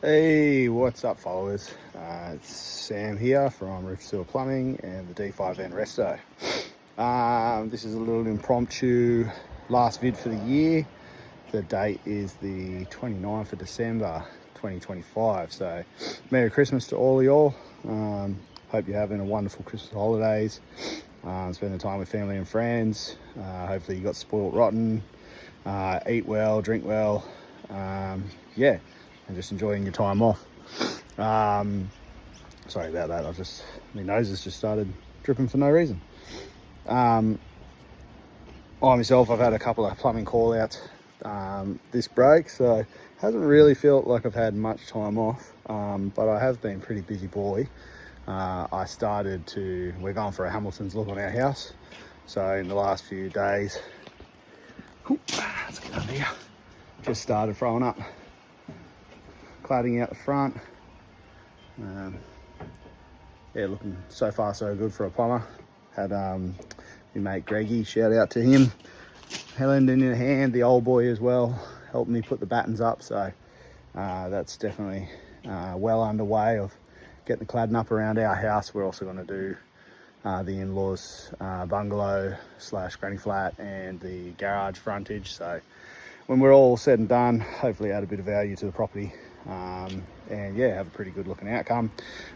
Hey, what's up, followers? It's Sam here from Roof Sewer Plumbing and the D5N Resto. This is a little impromptu last vid for the year. The date is the 29th of December 2025. So, Merry Christmas to all of y'all. Hope you're having a wonderful Christmas holidays. Spending time with family and friends. Hopefully you got spoiled rotten. Eat well, drink well. Yeah. And just enjoying your time off. Sorry about that. My nose has just started dripping for no reason. I myself, I've had a couple of plumbing call outs this break, so hasn't really felt like I've had much time off, but I have been pretty busy boy. We're going for a Hamilton's look on our house. So in the last few days, let's get under here. Just started throwing up. Cladding out the front. Yeah, looking so far so good for a plumber. Had my mate Greggy, shout out to him. Helen in hand, the old boy as well, helped me put the battens up. So that's definitely well underway of getting the cladding up around our house. We're also going to do the in-laws bungalow / granny flat and the garage frontage. So when we're all said and done, hopefully add a bit of value to the property. And yeah, have a pretty good looking outcome.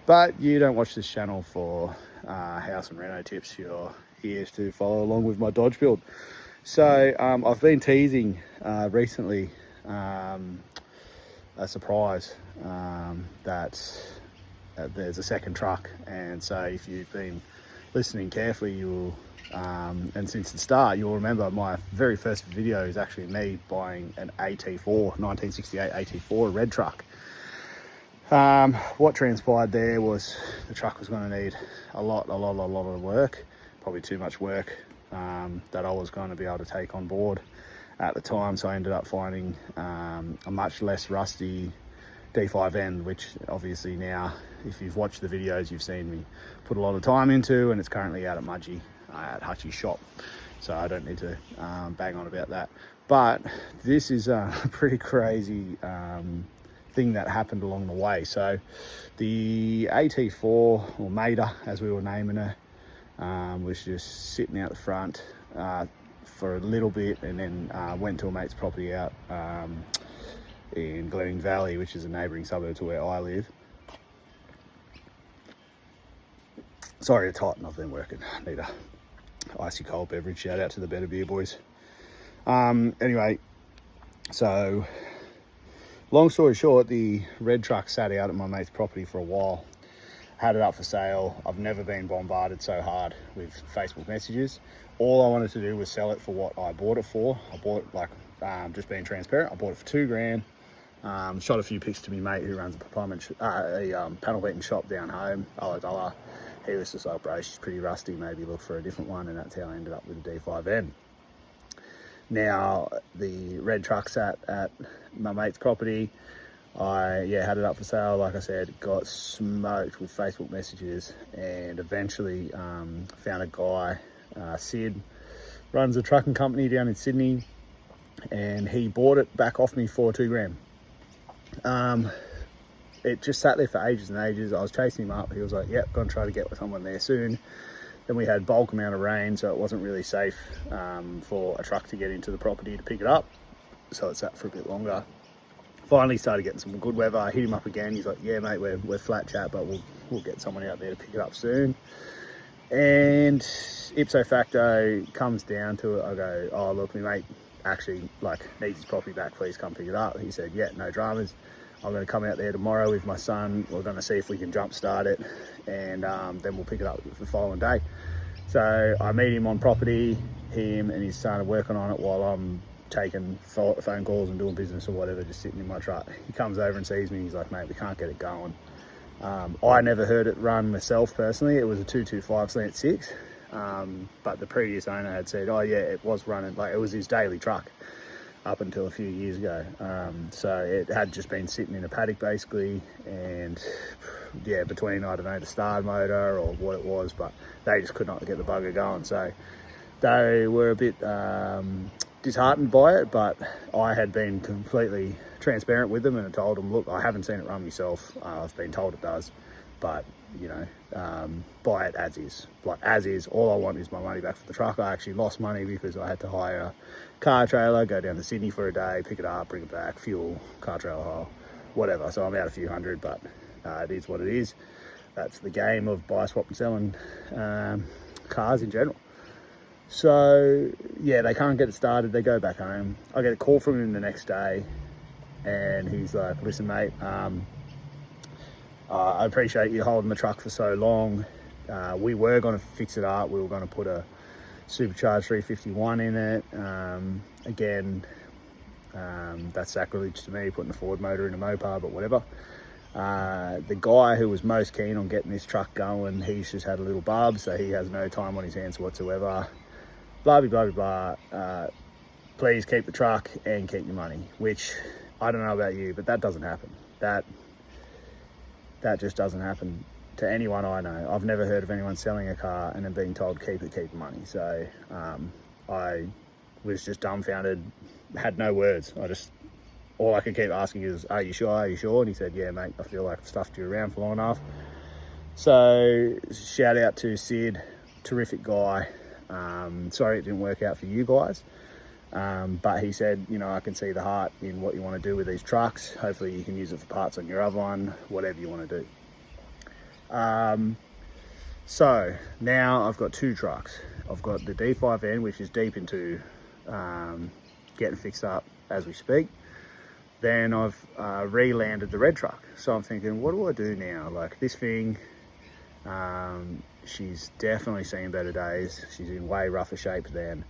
But you don't watch this channel for house and reno tips. You're here to follow along with my Dodge build. So I've been teasing recently a surprise that there's a second truck. And so if you've been listening carefully, you will and since the start, you'll remember my very first video is actually me buying an AT4, 1968 AT4, a red truck. What transpired there was the truck was going to need a lot of work, probably too much work that I was going to be able to take on board at the time. So I ended up finding a much less rusty D5N, which obviously now, if you've watched the videos, you've seen me put a lot of time into, and it's currently out at Mudgee at Hutchie's shop. So I don't need to bang on about that. But this is a pretty crazy thing that happened along the way. So the AT4, or Mater as we were naming her, was just sitting out the front for a little bit, and then went to a mate's property out in Glenning Valley, which is a neighbouring suburb to where I live. Sorry to tighten, I've been working. Need a icy cold beverage. Shout out to the Better Beer boys. Anyway, so long story short, the red truck sat out at my mate's property for a while. Had it up for sale. I've never been bombarded so hard with Facebook messages. All I wanted to do was sell it for what I bought it for. I bought it, just being transparent, I bought it for $2,000. Shot a few pics to me mate who runs a panel beating shop down home, $1. He was just like, bro, she's pretty rusty, maybe look for a different one, and that's how I ended up with the D5N. Now, the red truck sat at my mate's property. I had it up for sale, like I said, got smoked with Facebook messages, and eventually found a guy, Sid, runs a trucking company down in Sydney, and he bought it back off me for $2,000. It just sat there for ages and ages. I was chasing him up. He was like, yep, gonna try to get with someone there soon. Then we had bulk amount of rain, so it wasn't really safe for a truck to get into the property to pick it up. So it sat for a bit longer. Finally started getting some good weather. I hit him up again. He's like, yeah, mate, we're flat chat, but we'll get someone out there to pick it up soon. And ipso facto comes down to it. I go, oh, look, my mate actually needs his property back. Please come pick it up. He said, yeah, no dramas. I'm going to come out there tomorrow with my son. We're going to see if we can jump start it, and then we'll pick it up the following day. So I meet him on property. Him and his son are working on it while I'm taking phone calls and doing business or whatever, just sitting in my truck. He comes over and sees me. He's like, mate, we can't get it going. I never heard it run myself personally. It was a 225 slant 6, but the previous owner had said, oh yeah, it was running, it was his daily truck up until a few years ago. So it had just been sitting in a paddock basically, and yeah, between, I don't know, the star motor or what it was, but they just could not get the bugger going. So they were a bit disheartened by it, but I had been completely transparent with them and I told them, look, I haven't seen it run myself. I've been told it does, but you know, buy it as is. Like as is, all I want is my money back for the truck. I actually lost money because I had to hire a car trailer, go down to Sydney for a day, pick it up, bring it back, fuel, car trailer hire, whatever. So I'm out a few hundred, but it is what it is. That's the game of buy, swap and selling cars in general. So yeah, they can't get it started. They go back home. I get a call from him the next day and he's like, listen mate, I appreciate you holding the truck for so long. We were going to fix it up. We were going to put a supercharged 351 in it. Again, that's sacrilege to me, putting a Ford motor in a Mopar, but whatever. The guy who was most keen on getting this truck going, he's just had a little bub, so he has no time on his hands whatsoever. Blah, blah, blah, blah. Please keep the truck and keep your money, which I don't know about you, but that doesn't happen. That just doesn't happen to anyone I know. I've never heard of anyone selling a car and then being told, keep it, keep the money. So I was just dumbfounded, had no words. All I could keep asking is, are you sure, are you sure? And he said, yeah, mate, I feel like I've stuffed you around for long enough. So shout out to Sid, terrific guy. Sorry it didn't work out for you guys. But he said, you know, I can see the heart in what you want to do with these trucks. Hopefully you can use it for parts on your other one, whatever you want to do. So now I've got two trucks. I've got the D5N, which is deep into getting fixed up as we speak. Then I've re-landed the red truck. So I'm thinking, what do I do now? Like this thing, she's definitely seen better days. She's in way rougher shape than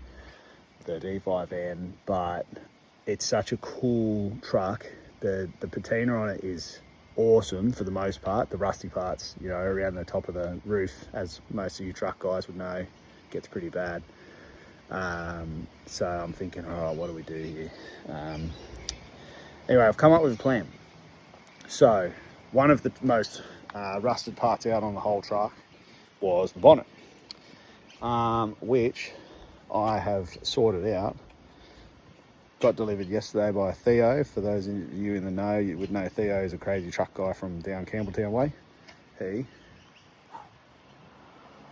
the D5N, but it's such a cool truck. The patina on it is awesome for the most part. The rusty parts, you know, around the top of the roof, as most of you truck guys would know, gets pretty bad. So I'm thinking, oh, what do we do here? Anyway, I've come up with a plan. So one of the most rusted parts out on the whole truck was the bonnet, which I have sorted out. Got delivered yesterday by Theo. For those of you in the know, you would know Theo is a crazy truck guy from down Campbelltown way. He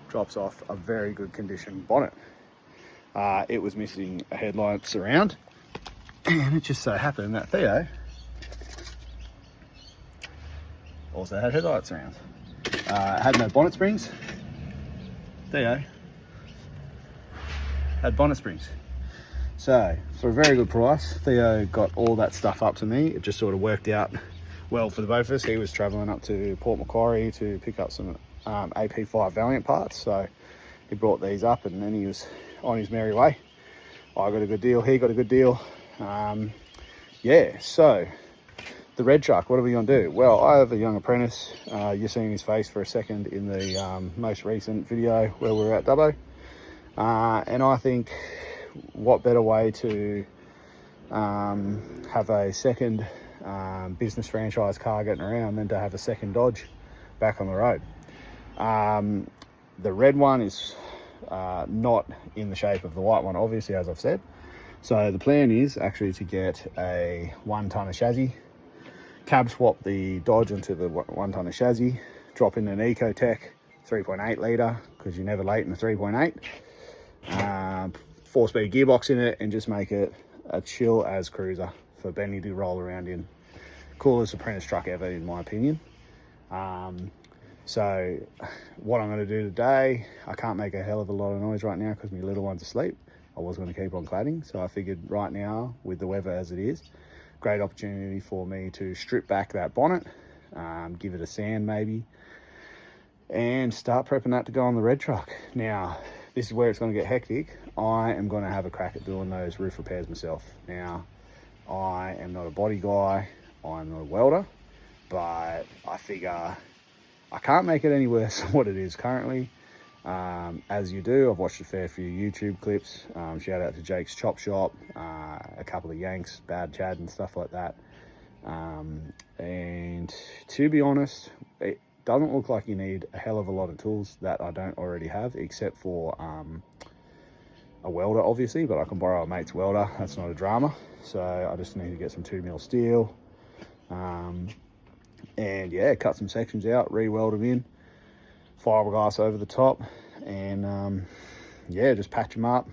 drops off a very good condition bonnet. It was missing a headlight surround, and it just so happened that Theo also had headlight surrounds. Had no bonnet springs. Theo had bonnet springs. So for a very good price, Theo got all that stuff up to me. It just sort of worked out well for the both of us. He was traveling up to Port Macquarie to pick up some AP5 Valiant parts. So he brought these up and then he was on his merry way. I got a good deal, he got a good deal. Yeah, so the red truck, what are we gonna do? Well, I have a young apprentice. You're seeing his face for a second in the most recent video where we were at Dubbo. And I think what better way to have a second business franchise car getting around than to have a second Dodge back on the road. The red one is not in the shape of the white one, obviously, as I've said. So the plan is actually to get a 1 tonne of chassis, cab swap the Dodge onto the 1 tonne of chassis, drop in an Ecotec 3.8 litre, because you're never late in a 3.8. 4-speed gearbox in it, and just make it a chill as cruiser for Benny to roll around in. Coolest apprentice truck ever, in my opinion. So what I'm going to do today, I can't make a hell of a lot of noise right now because my little one's asleep. I was going to keep on cladding, so I figured right now, with the weather as it is, great opportunity for me to strip back that bonnet, give it a sand maybe, and start prepping that to go on the red truck. Now, this is where it's going to get hectic. I am going to have a crack at doing those roof repairs myself. Now, I am not a body guy, I'm not a welder, but I figure I can't make it any worse than what it is currently. As you do, I've watched a fair few YouTube clips. Shout out to Jake's Chop Shop, a couple of Yanks, Bad Chad and stuff like that. And to be honest, it doesn't look like you need a hell of a lot of tools that I don't already have, except for a welder obviously, but I can borrow a mate's welder. That's not a drama. So I just need to get some 2mm steel, and yeah, cut some sections out, re-weld them in, fiberglass over the top, and yeah, just patch them up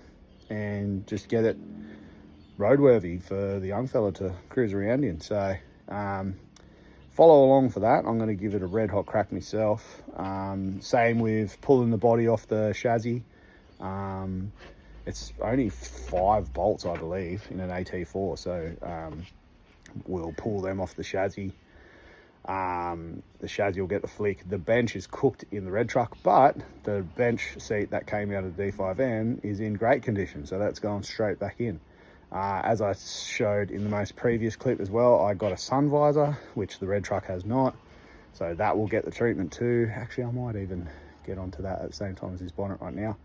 and just get it roadworthy for the young fella to cruise around in. So follow along for that. I'm going to give it a red hot crack myself. Same with pulling the body off the chassis. It's only 5 bolts, I believe, in an AT4, so we'll pull them off the chassis. The chassis will get the flick. The bench is cooked in the red truck, but the bench seat that came out of the D5N is in great condition, so that's going straight back in. As I showed in the most previous clip as well, I got a sun visor, which the red truck has not, so that will get the treatment too. Actually, I might even get onto that at the same time as this bonnet right now,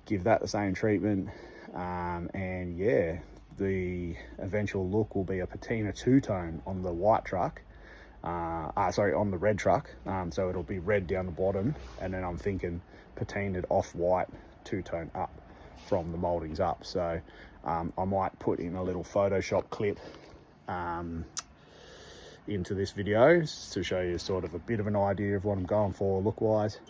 give that the same treatment, and yeah, the eventual look will be a Patina two-tone on the white truck, on the red truck, so it'll be red down the bottom, and then I'm thinking patinaed off-white two-tone up from the mouldings up. So I might put in a little Photoshop clip into this video to show you sort of a bit of an idea of what I'm going for look-wise.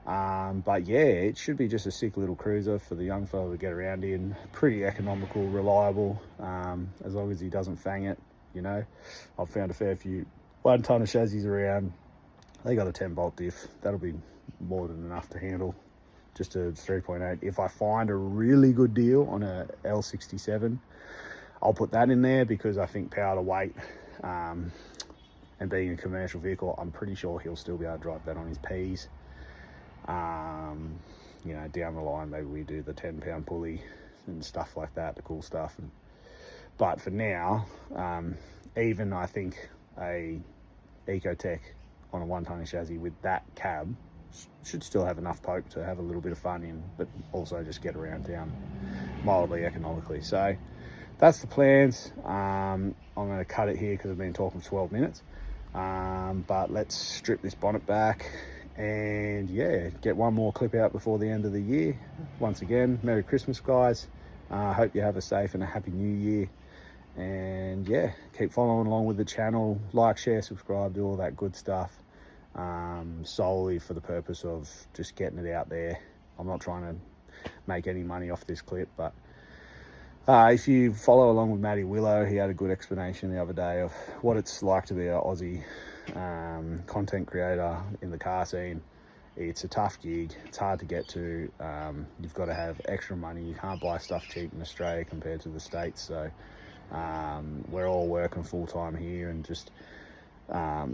But yeah, it should be just a sick little cruiser for the young fella to get around in. Pretty economical, reliable, as long as he doesn't fang it, you know. I've found a fair few 1 tonne of chassis around. They got a 10-bolt diff. That'll be more than enough to handle just a 3.8. If I find a really good deal on a L67, I'll put that in there, because I think power to weight, and being a commercial vehicle, I'm pretty sure he'll still be able to drive that on his P's. You know, down the line, maybe we do the 10-pound pulley and stuff like that, the cool stuff. But for now, even I think a Ecotec on a 1 tonne chassis with that cab should still have enough poke to have a little bit of fun in, but also just get around town mildly economically. So that's the plans. I'm going to cut it here because I've been talking for 12 minutes. But let's strip this bonnet back and yeah, get one more clip out before the end of the year. Once again, Merry Christmas, guys. Hope you have a safe and a happy new year. And yeah, keep following along with the channel. Like, share, subscribe, do all that good stuff. Solely for the purpose of just getting it out there. I'm not trying to make any money off this clip, but if you follow along with Matty Willow, he had a good explanation the other day of what it's like to be an Aussie content creator in the car scene. It's a tough gig. It's hard to get to. You've got to have extra money. You can't buy stuff cheap in Australia compared to the States. So we're all working full time here, and just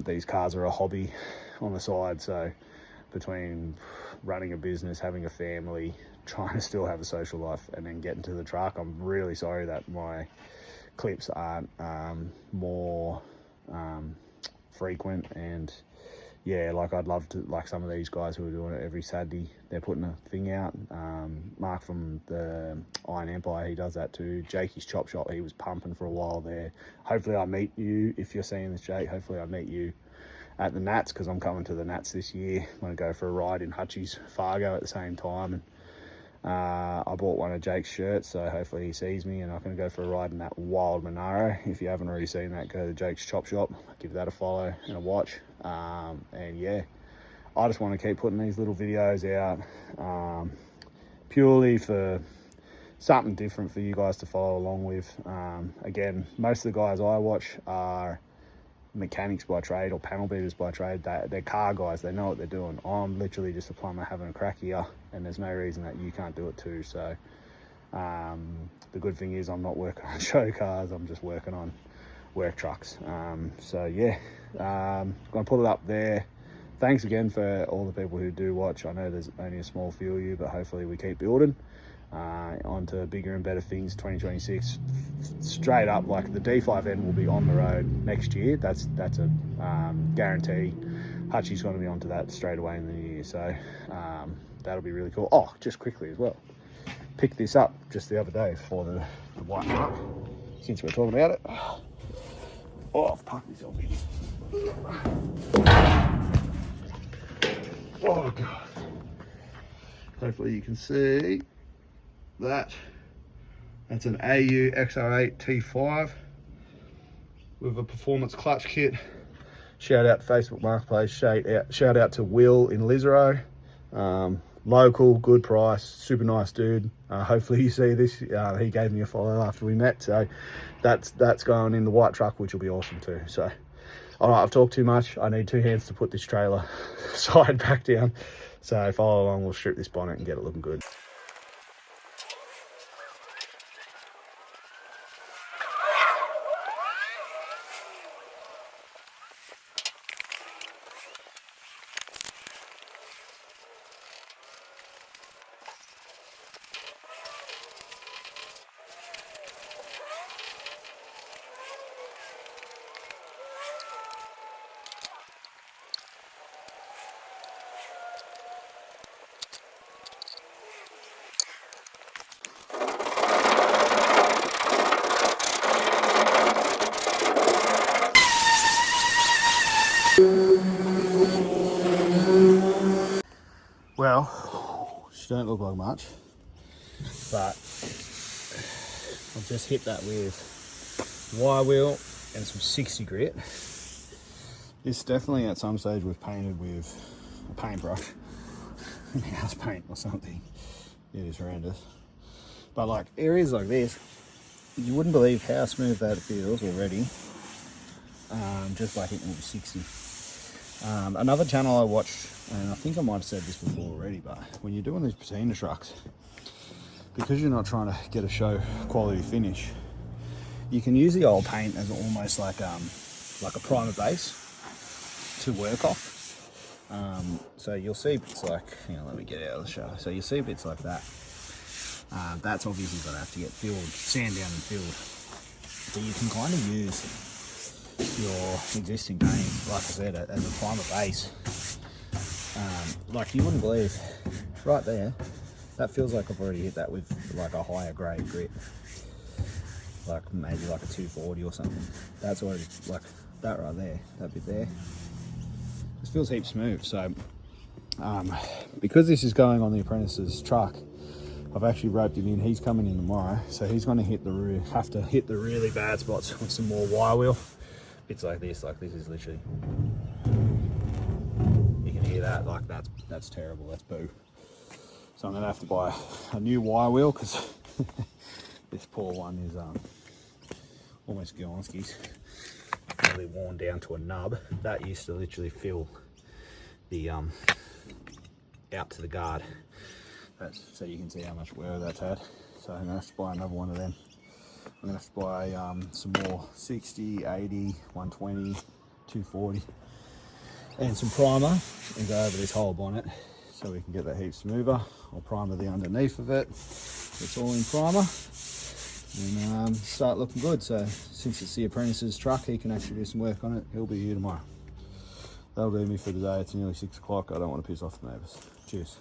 these cars are a hobby on the side. So between running a business, having a family, trying to still have a social life, and then getting to the truck, I'm really sorry that my clips aren't more frequent. And yeah, like I'd love to, like some of these guys who are doing it every Saturday, they're putting a thing out. Mark from the Iron Empire, he does that too. Jakey's Chop Shop, he was pumping for a while there. Hopefully I meet you, if you're seeing this, Jake, hopefully I meet you at the Nats, because I'm coming to the Nats this year. I'm going to go for a ride in Hutchie's Fargo at the same time. And I bought one of Jake's shirts, so hopefully he sees me, and I'm going to go for a ride in that wild Monaro. If you haven't already seen that, go to Jake's Chop Shop, give that a follow and a watch. And yeah, I just want to keep putting these little videos out, purely for something different for you guys to follow along with. Again, most of the guys I watch are mechanics by trade or panel beaters by trade. They're car guys, they know what they're doing. I'm literally just a plumber having a crack here, and there's no reason that you can't do it too. So the good thing is I'm not working on show cars, I'm just working on work trucks. So yeah, I'm gonna put it up there. Thanks again for all the people who do watch. I know there's only a small few of you, but hopefully we keep building onto bigger and better things. 2026 straight up, like the D5N will be on the road next year. That's a guarantee. Hutchie's going to be onto that straight away in the new year, so that'll be really cool. Oh, just quickly as well, picked this up just the other day for the white truck, since we're talking about it. Oh, I've parked myself in. Oh god, hopefully you can see. that. That's an AU XR8 T5 with a performance clutch kit. Shout out to Facebook Marketplace, shout out to Will in Lisero. Local, good price, super nice dude. Hopefully you see this. He gave me a follow after we met, so that's going in the white truck, which will be awesome too. So, all right, I've talked too much. I need 2 hands to put this trailer side back down. So follow along, we'll strip this bonnet and get it looking good. Well, she don't look like much, but I've just hit that with wire wheel and some 60 grit. This definitely at some stage was painted with a paintbrush, house paint or something. It is horrendous. But like areas like this, you wouldn't believe how smooth that feels already. Just by hitting it with 60. Another channel I watched, and I think I might have said this before already, but when you're doing these patina trucks, because you're not trying to get a show quality finish, you can use the old paint as almost like a primer base to work off. So you'll see bits like, let me get out of the show. So you'll see bits like that. That's obviously going to have to get filled, sand down and filled. So you can kind of use your existing paint, like I said, as a primer base. Like you wouldn't believe, right there, that feels like I've already hit that with like a higher grade grit, like maybe like a 240 or something. That's already, like that right there, that bit there, this feels heaps smooth. So because this is going on the apprentice's truck, I've actually roped him in. He's coming in tomorrow, so he's going to have to hit the really bad spots with some more wire wheel. Bits like this is literally, you can hear that, like that's terrible, that's boo. So I'm gonna have to buy a new wire wheel because this poor one is almost Gonski's, really worn down to a nub. That used to literally fill the out to the guard. So you can see how much wear that's had. So I'm gonna have to buy another one of them. I'm gonna have to buy some more 60, 80, 120, 240 and some primer and go over this whole bonnet so we can get that heap smoother. I'll primer the underneath of it. It's all in primer and start looking good. So since it's the apprentice's truck, he can actually do some work on it. He'll be here tomorrow. That'll do me for today. It's nearly 6 o'clock. I don't want to piss off the neighbours. Cheers.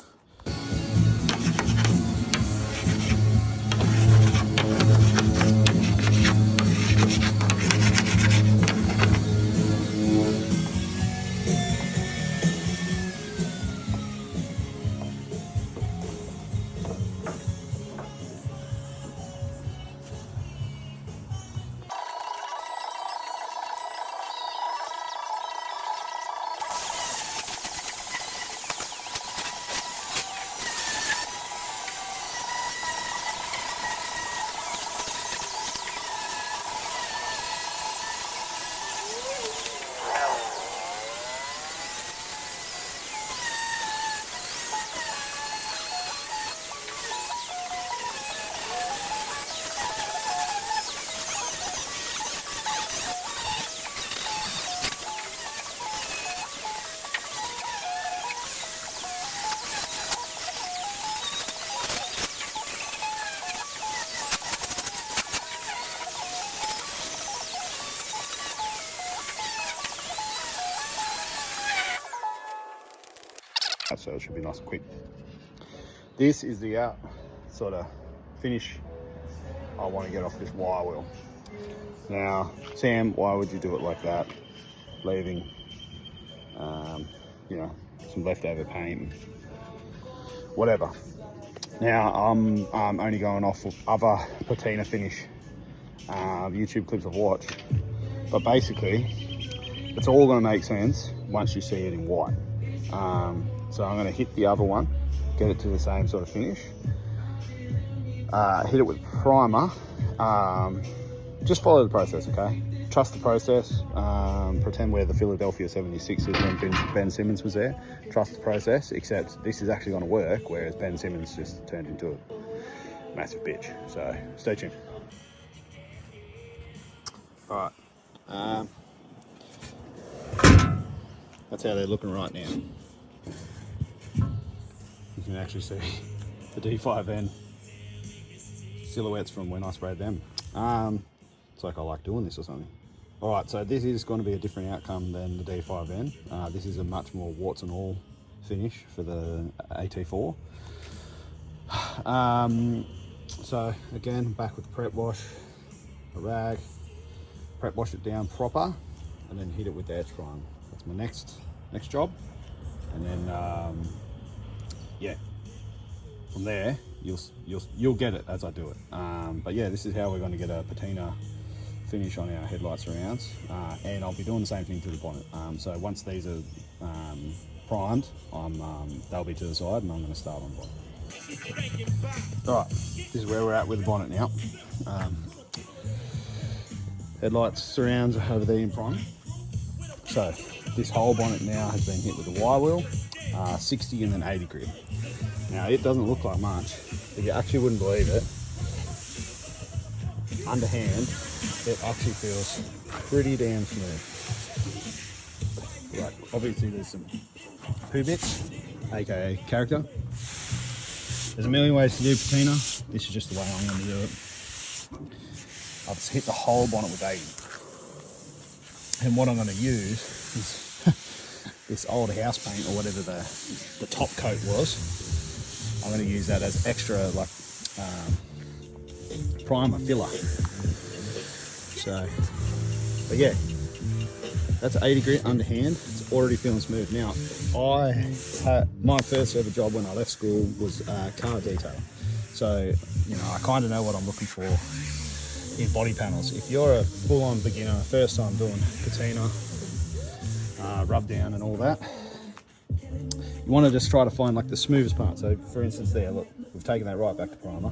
So it should be nice and quick. This is the out sort of finish I want to get off this wire wheel. Now, Sam, why would you do it like that? Leaving, some leftover paint, whatever. Now I'm only going off of other patina finish YouTube clips I've watched, but basically it's all going to make sense once you see it in white. So I'm going to hit the other one, get it to the same sort of finish, hit it with primer. Just follow the process, okay? Trust the process. Pretend we're the Philadelphia 76ers when Ben Simmons was there. Trust the process, except this is actually going to work, whereas Ben Simmons just turned into a massive bitch. So stay tuned. All right. That's how they're looking right now. You can actually see the D5N silhouettes from when I sprayed them. It's like I like doing this or something. All right, so this is going to be a different outcome than the D5N. This is a much more warts and all finish for the AT4. So again, back with the prep wash, a rag, prep wash it down proper, and then hit it with the edge prime. That's my next job, and then yeah, from there you'll get it as I do it. But yeah, this is how we're going to get a patina finish on our headlight surrounds, and I'll be doing the same thing to the bonnet. So once these are primed, they'll be to the side, and I'm going to start on bonnet. All right, this is where we're at with the bonnet now. Headlights surrounds are over there in prime. So this whole bonnet now has been hit with a wire wheel, 60 and then 80 grit. Now it doesn't look like much, but you actually wouldn't believe it. Underhand, it actually feels pretty damn smooth. Right, obviously there's some poo bits, aka character. There's a million ways to do patina. This is just the way I'm going to do it. I've just hit the whole bonnet with 80. And what I'm going to use is this old house paint, or whatever the top coat was. I'm going to use that as extra, like, primer filler. So, but yeah, that's 80 grit underhand. It's already feeling smooth. Now, my first ever job when I left school was car detail. So, you know, I kind of know what I'm looking for in body panels. If you're a full-on beginner, first time doing patina, rub down and all that, you want to just try to find like the smoothest part. So, for instance, there, look, we've taken that right back to primer.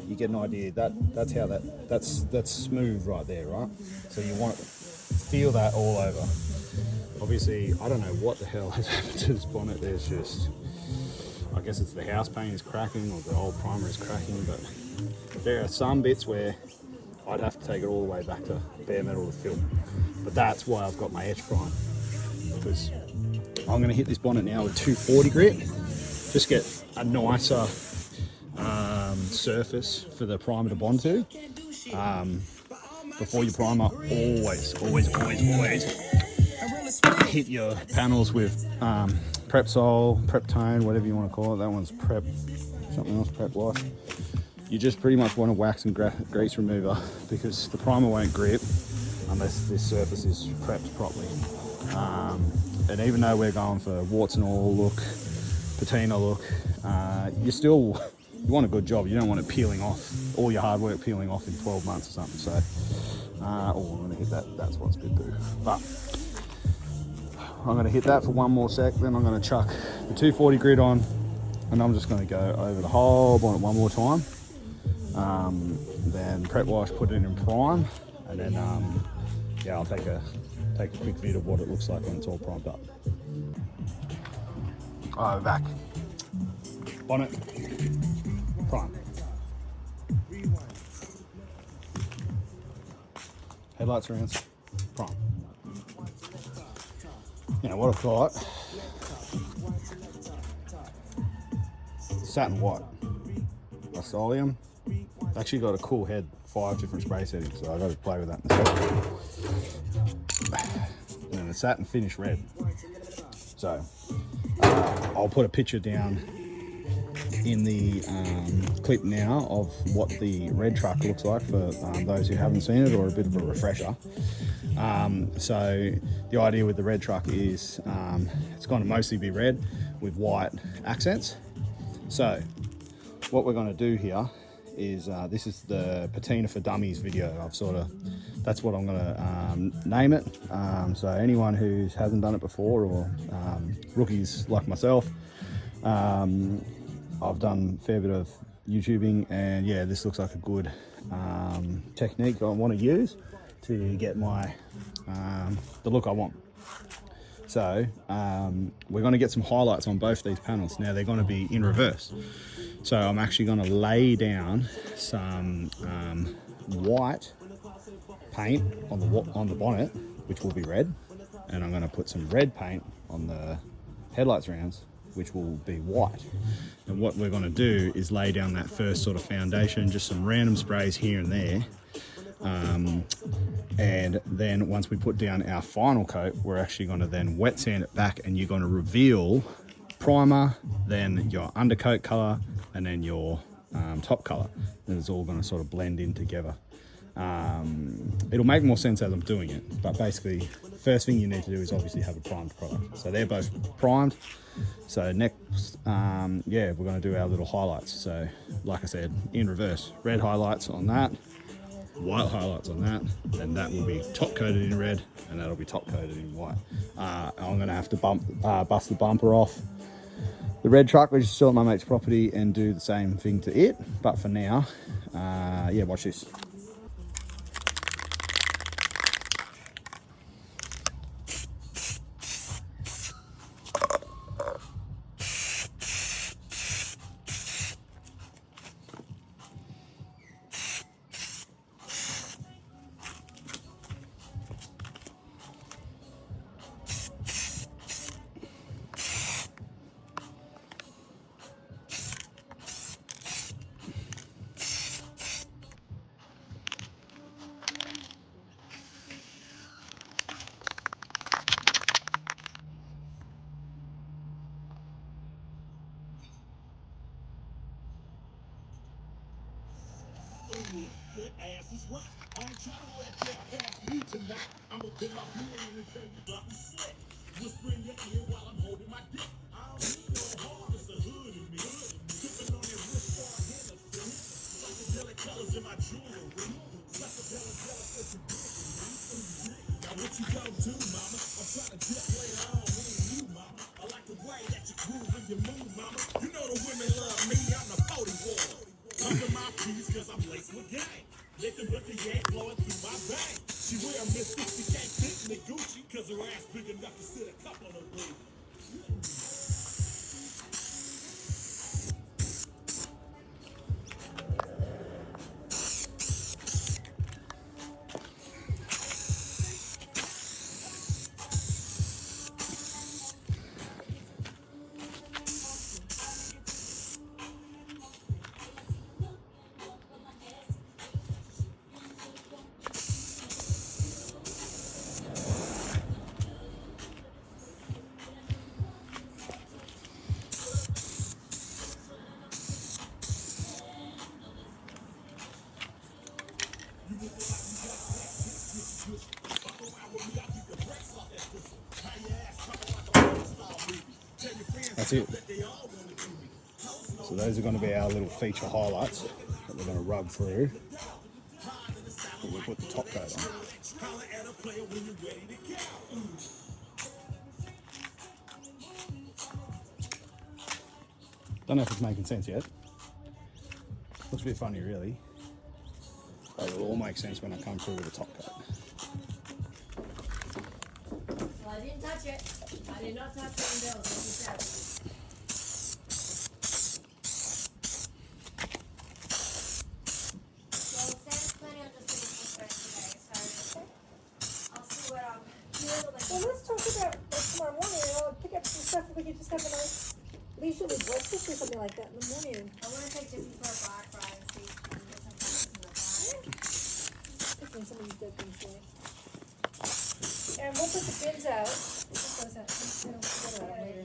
You get an idea that's how that's smooth right there, right? So you want to feel that all over. Obviously, I don't know what the hell has happened to this bonnet. There's just, I guess it's the house paint is cracking or the old primer is cracking, but there are some bits where I'd have to take it all the way back to bare metal to fill. But that's why I've got my edge prime, because I'm going to hit this bonnet now with 240 grit. Just get a nicer surface for the primer to bond to. Before you primer, always hit your panels with prep sol, prep tone, whatever you want to call it. That one's prep, something else, prep wash. You just pretty much want a wax and grease remover, because the primer won't grip unless this surface is prepped properly. And even though we're going for warts and all look, patina look, you want a good job. You don't want it peeling off, all your hard work peeling off in 12 months or something. So, I'm going to hit that. That's what's a bit boo. But I'm going to hit that for one more sec. Then I'm going to chuck the 240 grit on, and I'm just going to go over the whole bonnet one more time. Then prep wash, put it in prime, and then yeah, I'll take a quick vid of what it looks like when it's all primed up. Alright, back. Bonnet. Prime. Headlights surrounds. Prime. Now what I've got, satin white. Linoleum. Actually got a cool head, 5 different spray settings, so I've got to play with that in a second. And then the satin finish red. So I'll put a picture down in the clip now of what the red truck looks like for those who haven't seen it, or a bit of a refresher. So the idea with the red truck is it's going to mostly be red with white accents. So what we're going to do here is this is the Patina for Dummies video. That's what I'm going to name it. So anyone who hasn't done it before, or rookies like myself, I've done a fair bit of YouTubing, and yeah, this looks like a good technique I want to use to get my the look I want. So we're going to get some highlights on both these panels. Now they're going to be in reverse. So I'm actually going to lay down some white paint on the bonnet, which will be red, and I'm going to put some red paint on the headlights rounds, which will be white. And what we're going to do is lay down that first sort of foundation, just some random sprays here and there. And then once we put down our final coat, we're actually going to then wet sand it back, and you're going to reveal primer, then your undercoat color, and then your top color. And it's all going to sort of blend in together. It'll make more sense as I'm doing it, but basically first thing you need to do is obviously have a primed product. So they're both primed. So next, yeah, we're going to do our little highlights. So like I said, in reverse, red highlights on that, white highlights on that, then that will be top coated in red, and that'll be top coated in white. I'm going to have to bust the bumper off the red truck, which is still at my mate's property, and do the same thing to it. But for now, yeah, watch this. Good ass is right. I ain't trying to let y'all have me tonight. I'm gonna put my feeling in and tell you about the sweat. Whisper in your ear while I'm holding my dick. I don't need no harm, it's the hood in me. Sipping on that wrist bar Hennessy. Psychedelic colors in my jewelry. Psychedelic as you dig. Now what you gonna do, mama? I'm trying to dip later on, me and you, mama. I like the way that you groove and you move, mama. You know the women love me, I'm the 40 war. Under my piece, cause I'm laced with gang. Nothing but the yank flowing through my vein. She wear a Miss 60, can't fit in the Gucci, cause her ass big enough to sit a cup on her booty. That's it. So those are going to be our little feature highlights that we're going to rub through when we put the top coat on. Don't know if it's making sense yet. Looks a bit funny really, but it'll all make sense when I come through with the top coat. Well, I didn't touch it. I did not touch them bills, like you said. Well, Sam's planning on just doing this rest today, so I'll see what I'm doing. Well, let's talk about tomorrow morning, and I'll pick up some stuff, and we can just have a nice leisurely breakfast or something like that in the morning. I want to take Jesse for a bike ride and see if we can get some things in the bike. Picking some of these dead things away. And we'll put the bins out. What is that? We don't forget about it later.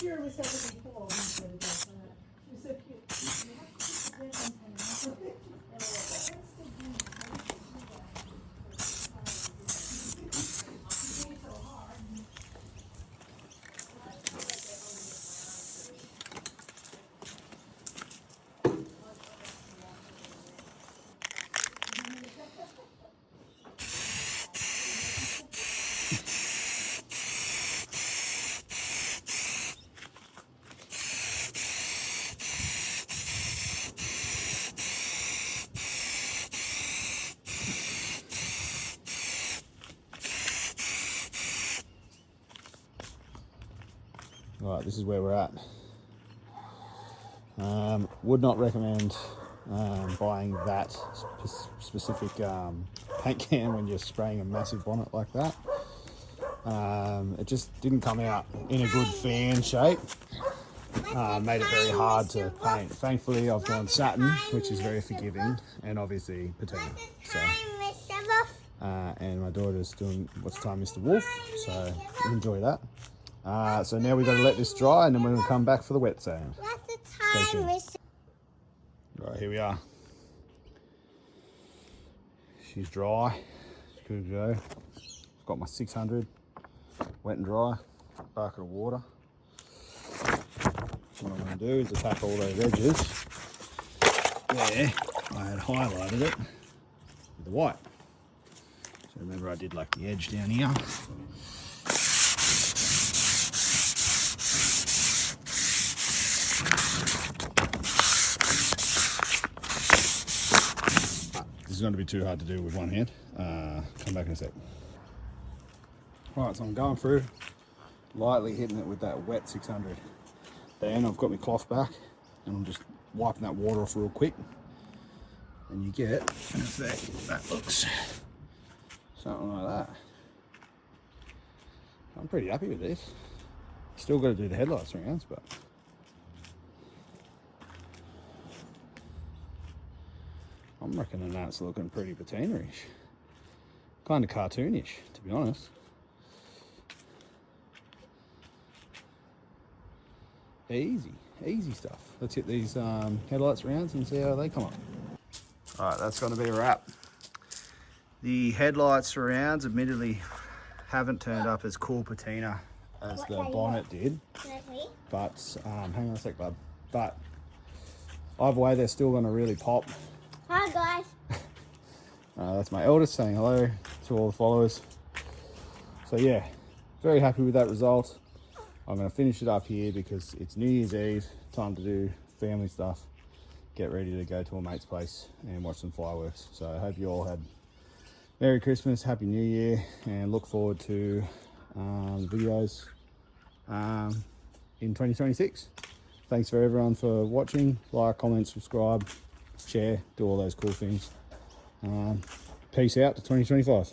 Here was something before. She's so cute. Right, this is where we're at. Would not recommend buying that specific paint can when you're spraying a massive bonnet like that. It just didn't come out in a good fan shape. Made it very hard to paint. Thankfully, I've gone satin, which is very forgiving, and obviously patina. So, and my daughter's doing What's the Time, Mr. Wolf, so enjoy that. So now we've got to let this dry, and then we're going to come back for the wet sand. Right, here we are. She's dry. She's good to go. I've got my 600 wet and dry, bucket of water. What I'm going to do is attack all those edges where I had highlighted it with the white. So remember I did like the edge down here. This is going to be too hard to do with one hand. Come back in a sec. Alright, so I'm going through, lightly hitting it with that wet 600. Then I've got my cloth back and I'm just wiping that water off real quick. And you get an effect that looks something like that. I'm pretty happy with this. Still got to do the headlights rounds, but I'm reckoning that's looking pretty patina-ish. Kind of cartoonish, to be honest. Easy stuff. Let's hit these headlights rounds and see how they come up. All right, that's going to be a wrap. The headlights rounds admittedly haven't turned up as cool patina as the bonnet did. But, hang on a sec, bud. But either way, they're still going to really pop. Hi, guys. That's my eldest saying hello to all the followers. So yeah, very happy with that result. I'm going to finish it up here because it's New Year's Eve, time to do family stuff, get ready to go to a mate's place and watch some fireworks. So I hope you all had Merry Christmas, Happy New Year, and look forward to videos in 2026. Thanks for everyone for watching. Like, comment, subscribe, share, do all those cool things. Peace out to 2025.